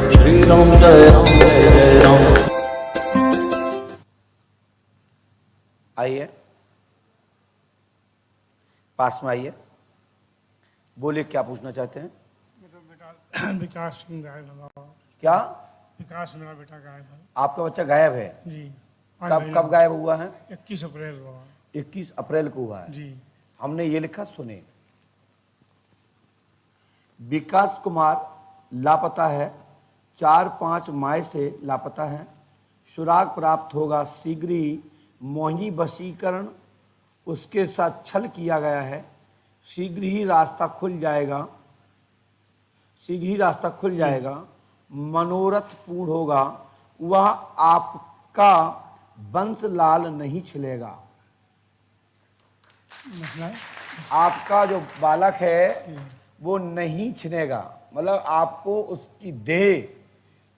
श्री राम जय जय राम। आइए, पास में आइए, बोलिए क्या पूछना चाहते हैं। बेटा विकास सिंह गायब है बाबा। क्या? विकास मेरा बेटा गायब है आपका बच्चा गायब है? जी। कब गायब हुआ है? 21 अप्रैल बाबा। 21 अप्रैल को हुआ है जी। हमने ये लिखा, सुने। विकास कुमार लापता है, 4-5 माह से लापता है। सुराग प्राप्त होगा शीघ्र ही। मोहिनी वशीकरण उसके साथ छल किया गया है। शीघ्र ही रास्ता खुल जाएगा, शीघ्र ही रास्ता खुल जाएगा। मनोरथ पूर्ण होगा, वह आपका वंश लाल नहीं छिलेगा। मतलब आपका जो बालक है वो नहीं छिनेगा, मतलब आपको उसकी देह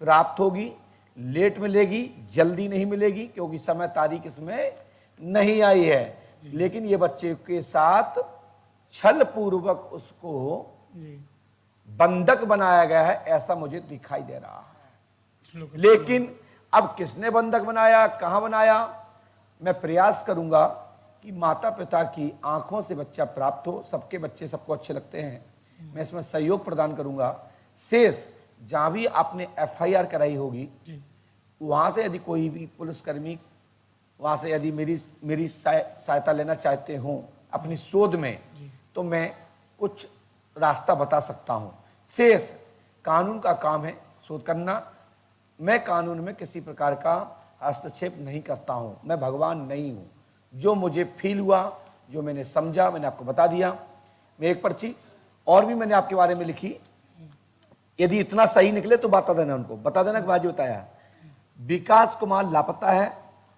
प्राप्त होगी, लेट मिलेगी, जल्दी नहीं मिलेगी, क्योंकि समय तारीख इसमें नहीं आई है। लेकिन ये बच्चे के साथ छल पूर्वक उसको जी। बंधक बनाया गया है, ऐसा मुझे दिखाई दे रहा है। लेकिन अब किसने बंधक बनाया, कहां बनाया, मैं प्रयास करूंगा कि माता पिता की आंखों से बच्चा प्राप्त हो। सबके बच्चे सबको अच्छे लगते हैं, मैं इसमें सहयोग प्रदान करूंगा। शेष जहां भी आपने FIR कराई होगी जी। वहां से यदि कोई भी पुलिसकर्मी वहां से यदि मेरी सहायता लेना चाहते हो अपनी शोध में, तो मैं कुछ रास्ता बता सकता हूं। शेष कानून का काम है शोध करना। मैं कानून में किसी प्रकार का हस्तक्षेप नहीं करता हूं, मैं भगवान नहीं हूं। जो मुझे फील हुआ, जो मैंने समझा, मैंने आपको बता दिया। मैं एक पर्ची और भी मैंने आपके बारे में लिखी, यदि इतना सही निकले तो बता देना, उनको बता देना कि बाजी बताया। विकास कुमार लापता है,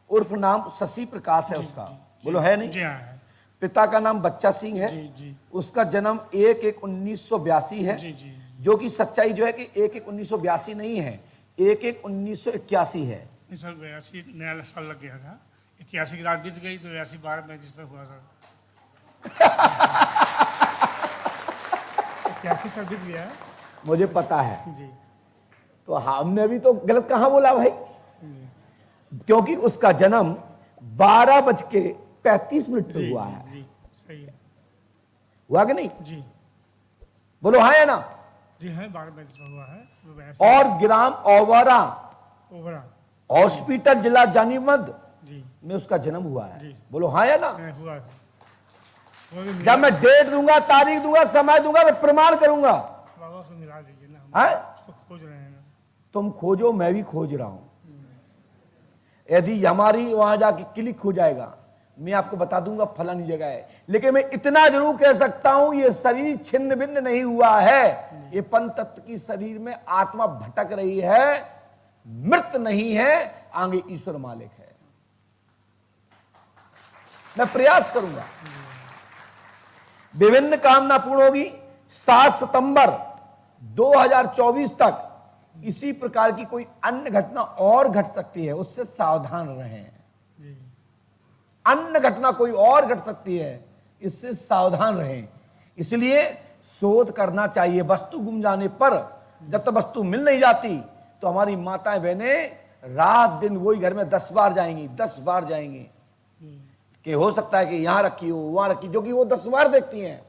उर्फ नाम शशि प्रकाश है उसका, बोलो है नहीं? जी हाँ है। पिता का नाम बच्चा सिंह है। जी जी उसका जन्म 1/1/1982 है। जी जी। जो कि सच्चाई जो है कि 1/1/1982 नहीं है, 1/1/1981 है। इस साल 82 नया साल लग गया था। 81 की रात बीत गई तो 82 12/35 पे हुआ सर। 81 साल बीत गया है। मुझे पता है। जी तो हमने भी तो गलत कहां बोला भाई, जी क्योंकि उसका जन्म 12:35 पे जी हुआ है। जी सही है। हुआ कि नहीं? जी बोलो हाँ या ना? जी है 12/35 पे हुआ है। तो 82 और ग्राम ओवरा ओवरा हॉस्पिटल जिला जानीमद जी में उसका जन्म हुआ है। जी। बोलो हाँ या ना? हुआ था। वो भी जब मैं डेट दूंगा, तारीख दूंगा, समय दूंगा, मैं प्रमाण करूंगा। बाबा से मिला दीजिए ना, हम हैं? उसको खोज रहे हैं ना। तुम खोजो, मैं भी खोज रहा हूं। यदि हमारी वहां जाके क्लिक हो जाएगा, मैं आपको बता दूंगा फलानी जगह है। लेकिन मैं इतना जरूर कह सकता हूं, ये शरीर छिन्न भिन्न नहीं हुआ है। ये पंच तत्व की शरीर में आत्मा भटक रही है, मृत नहीं है, आगे ईश्वर मालिक है। मैं प्रयास करूंगा, विभिन्न कामना पूर्ण होगी। 7 सितंबर 2024 तक इसी प्रकार की कोई अन्य घटना और घट सकती है, उससे सावधान रहें। जी अन्य घटना कोई और घट सकती है, इससे सावधान रहें। इसलिए शोध करना चाहिए। वस्तु गुम जाने पर, जब तक वस्तु मिल नहीं जाती, तो हमारी माताएं बहनें रात दिन वही घर में 10 बार जाएंगी, 10 बार जाएंगी कि हो सकता है कि यहां रखी हो, वहां रखी, जो कि वो 10 बार देखती हैं।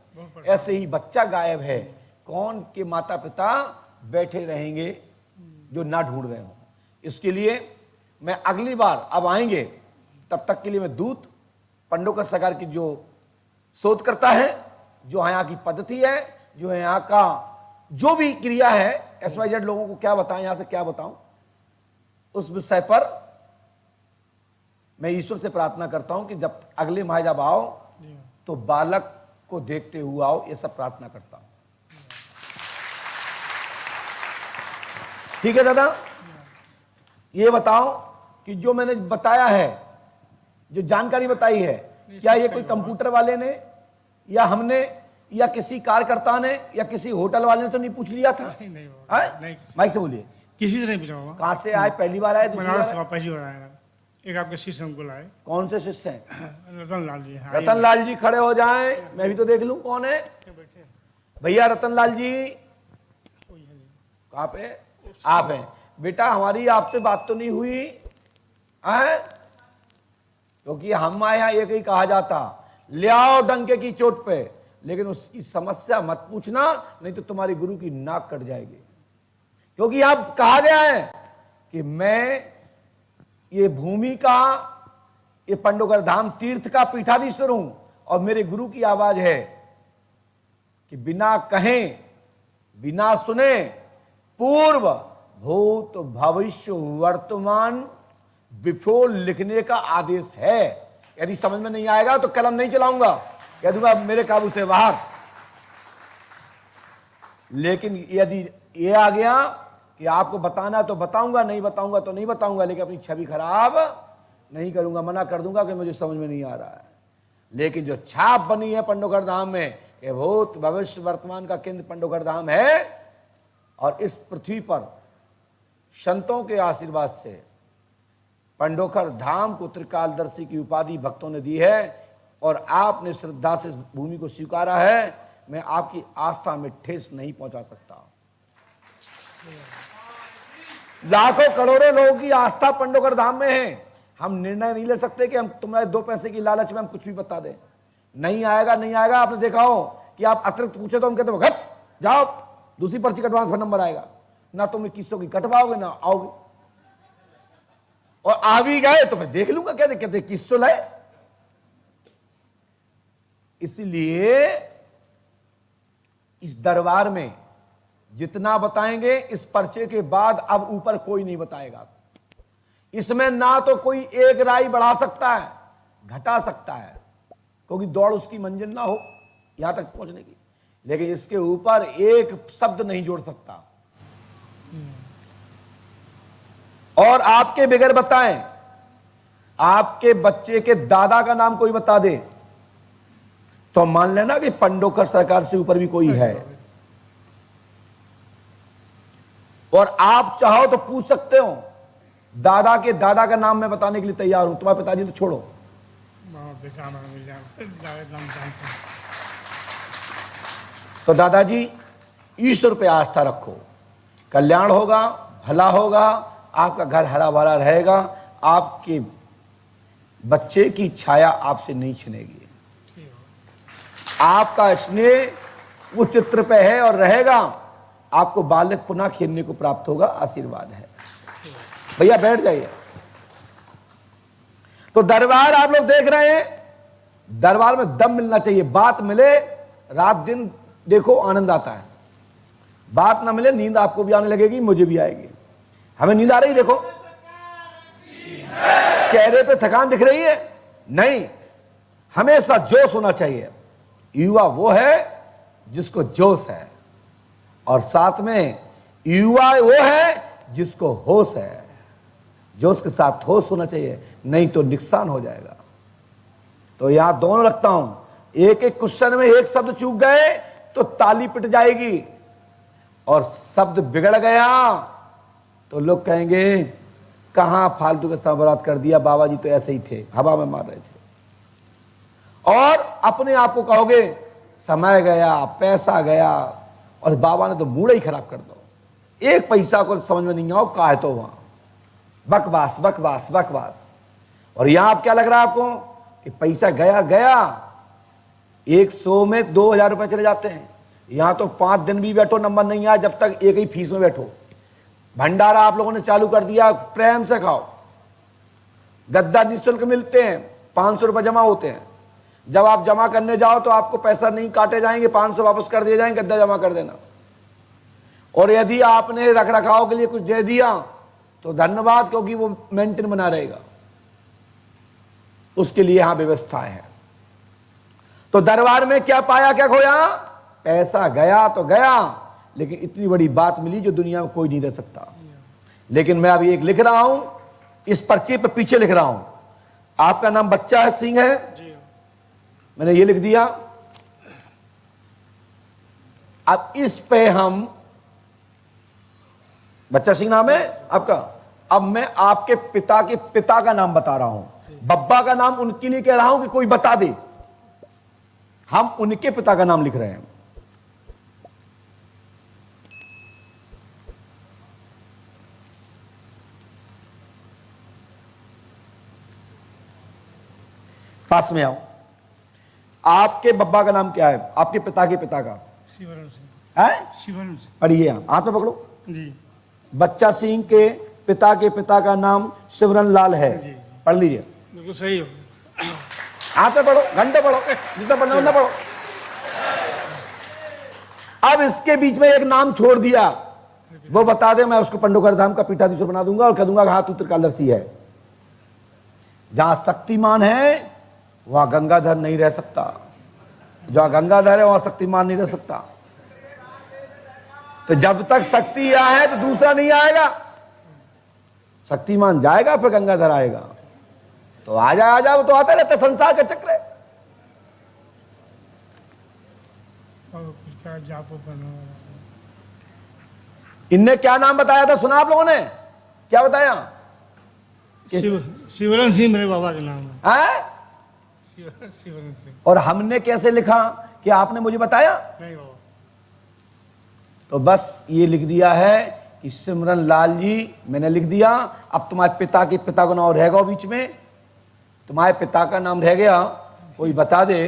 ऐसे ही बच्चा गायब है, कौन के माता पिता बैठे रहेंगे जो ना ढूंढ रहे हो। इसके लिए मैं अगली बार अब आएंगे, तब तक के लिए मैं दूत पंडोकर सरकार की जो शोध करता है, जो यहाँ की पद्धति है, जो है यहाँ का जो भी क्रिया है, XYZ लोगों को क्या बताएं, यहां से क्या बताऊं, उस विषय पर मैं ईश्वर से प्रार्थना करता हूं कि जब अगले माह जब आओ तो बालक को देखते हुए आओ, ये सब प्रार्थना करता हूं। ठीक है दादा? ये बताओ कि जो मैंने बताया है, जो जानकारी बताई है, क्या ये कोई कंप्यूटर वाले ने या हमने या किसी कार्यकर्ता ने या किसी होटल वाले ने तो नहीं पूछ लिया था? नहीं नहीं, माइक से बोलिए। किसी से नहीं पूछा बाबा। कहां से आए? पहली बार आए? दूसरी बनारस बार का पहली बार आया। एक आपके शिष्य हमको लाए। कौन से शिष्य हैं? रतन लाल जी हैं। रतन लाल जी खड़े हो जाएं, मैं भी तो देख लूं कौन है। बैठे भैया रतन लाल जी कोई है नहीं। कहां पे? आप हैं बेटा, हमारी आपसे बात तो नहीं हुई है, क्योंकि हम आए यहां एक ही कहा जाता, ले आओ डंके की चोट पे, लेकिन उसकी समस्या मत पूछना, नहीं तो तुम्हारी गुरु की नाक कट जाएगी। क्योंकि अब कहा गया है कि मैं ये भूमि का, ये पंडोकर धाम तीर्थ का पीठाधीश्वर हूं, और मेरे गुरु की आवाज है कि बिना कहें बिना सुने पूर्व भूत भविष्य वर्तमान विफोल लिखने का आदेश है। यदि समझ में नहीं आएगा तो कलम नहीं चलाऊंगा, कह दूंगा मेरे काबू से बाहर। लेकिन यदि ये आ गया कि आपको बताना तो बताऊंगा, नहीं बताऊंगा तो नहीं बताऊंगा, लेकिन अपनी छवि खराब नहीं करूंगा, मना कर दूंगा कि मुझे समझ में नहीं आ रहा है। लेकिन जो छाप बनी है पंडोकर धाम में कि भूत भविष्य वर्तमान का केंद्र पंडोकर धाम है, और इस पृथ्वी पर संतों के आशीर्वाद से पंडोकर धाम को त्रिकालदर्शी की उपाधि भक्तों ने दी है, और आपने श्रद्धा से इस भूमि को स्वीकारा है। मैं आपकी आस्था में ठेस नहीं पहुंचा सकता। लाखों करोड़ों लोगों की आस्था पंडोकर धाम में है। हम निर्णय नहीं ले सकते कि हम तुम्हारे 2 पैसे की लालच में हम कुछ भी बता दें। नहीं आएगा, नहीं आएगा। आपने देखा हो कि आप अतिरिक्त पूछे तो हम कहते हैं जाओ दूसरी पर्ची कटवाओ, फिर नंबर आएगा। ना तुम 2100 की कटवाओगे ना आओगे, और आ भी गए तो मैं देख लूंगा, कहते कहते 2100 लाए। इसलिए इस दरबार में जितना बताएंगे, इस पर्चे के बाद अब ऊपर कोई नहीं बताएगा। इसमें ना तो कोई एक राय बढ़ा सकता है, घटा सकता है, क्योंकि दौड़ उसकी मंजिल ना हो यहां तक पहुंचने की, लेकिन इसके ऊपर एक शब्द नहीं जोड़ सकता। और आपके बगैर बताएं, आपके बच्चे के दादा का नाम कोई बता दे तो मान लेना कि पंडोकर सरकार से ऊपर भी कोई है। और आप चाहो तो पूछ सकते हो, दादा के दादा का नाम मैं बताने के लिए तैयार हूं, तुम्हारे पिताजी तो छोड़ो। तो दादाजी ईश्वर पे आस्था रखो, कल्याण होगा, भला होगा, आपका घर हरा भरा रहेगा, आपके बच्चे की छाया आपसे नहीं छिनेगी। आपका स्नेह उस चित्र पे है और रहेगा, आपको बालक पुनः खेलने को प्राप्त होगा। आशीर्वाद है। भैया बैठ जाइए। तो दरबार आप लोग देख रहे हैं, दरबार में दम मिलना चाहिए, बात मिले रात दिन देखो आनंद आता है, बात ना मिले नींद आपको भी आने लगेगी, मुझे भी आएगी। हमें नींद आ रही देखो, चेहरे पे थकान दिख रही है नहीं, हमेशा जोश होना चाहिए। युवा वो है जिसको जोश है, और साथ में युवा वो है जिसको होश है। जोश के साथ होश होना चाहिए, नहीं तो नुकसान हो जाएगा। तो यहां दोनों रखता हूं, एक एक क्वेश्चन में एक शब्द चूक गए तो ताली पिट जाएगी, और शब्द बिगड़ गया तो लोग कहेंगे कहां फालतू का समय बर्बाद कर दिया, बाबा जी तो ऐसे ही थे, हवा में मार रहे थे। और अपने आप को कहोगे समय गया, पैसा गया, और बाबा ने तो मूड ही खराब कर दो। एक पैसा को समझ में नहीं आओ का है, तो वहां बकवास बकवास बकवास। और यहां आप क्या लग रहा है आपको कि पैसा गया गया, 100 में 2000 रुपए चले जाते हैं। यहां तो 5 दिन भी बैठो नंबर नहीं आया जब तक एक ही फीस में बैठो। भंडारा आप लोगों ने चालू कर दिया, प्रेम से खाओ। गद्दा निःशुल्क मिलते हैं, 500 रुपए जमा होते हैं। जब आप जमा करने जाओ तो आपको पैसा नहीं काटे जाएंगे, 500 वापस कर दिए जाएंगे, गद्दा जमा कर देना। और यदि आपने रख रखाव के लिए कुछ दे दिया तो धन्यवाद, क्योंकि वो मेंटेन बना रहेगा, उसके लिए यहां व्यवस्थाएं हैं। तो दरबार में क्या पाया क्या खोया, पैसा गया तो गया, लेकिन इतनी बड़ी बात मिली जो दुनिया में कोई नहीं दे सकता। लेकिन मैं अभी एक लिख रहा हूं, इस पर्चे पे पीछे लिख रहा हूं, आपका नाम बच्चा सिंह है, मैंने ये लिख दिया। अब इस पे हम, बच्चा सिंह नाम है आपका, अब मैं आपके पिता के पिता का नाम बता रहा हूं। बब्बा का नाम उनके लिए कह रहा हूं कि कोई बता दे, हम उनके पिता का नाम लिख रहे हैं। पास में आओ। आपके बब्बा का नाम क्या है? आपके पिता के पिता का? शिवरण सिंह। है? शिवरण सिंह। पढ़िए, हाथ में पकड़ो। जी बच्चा सिंह के पिता का नाम शिवरन लाल है। जी। पढ़ लीजिए, बिल्कुल सही हो। हाथ में पढ़ो, घंटे पढ़ो, जितना पढ़ना उतना पढ़ो। अब इसके बीच में एक नाम छोड़ दिया, वो बता दे, मैं उसको पंडोकर धाम का पीठाधीश्वर बना दूंगा और कह दूंगा हाँ तू त्रिकालदर्शी है। जहां शक्तिमान है वहां गंगाधर नहीं रह सकता, जहां गंगाधर है वहां शक्तिमान नहीं रह सकता। तो जब तक शक्ति यह है तो दूसरा नहीं आएगा। शक्तिमान जाएगा फिर गंगाधर आएगा। तो आ जा वो तो आता रहता, संसार का चक्र है। और कुछ क्या जापो बना। इनने क्या नाम बताया था, सुना आप लोगों ने? क्या बताया? शिवरण सिंह मेरे बाबा के नाम है। है? शिवरण सिंह। और हमने कैसे लिखा कि आपने मुझे बताया? नहीं बाबा। तो बस ये लिख दिया है कि सिमरन लाल जी, मैंने लिख दिया। अब तुम्हारे पिता के पिता का नाम रहेगा बीच में, तुम्हारे पिता का नाम रह गया, कोई बता दे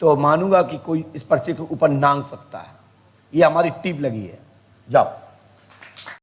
तो मानूंगा कि कोई इस पर्चे के ऊपर नांग सकता है। ये हमारी टीप लगी है। जाओ।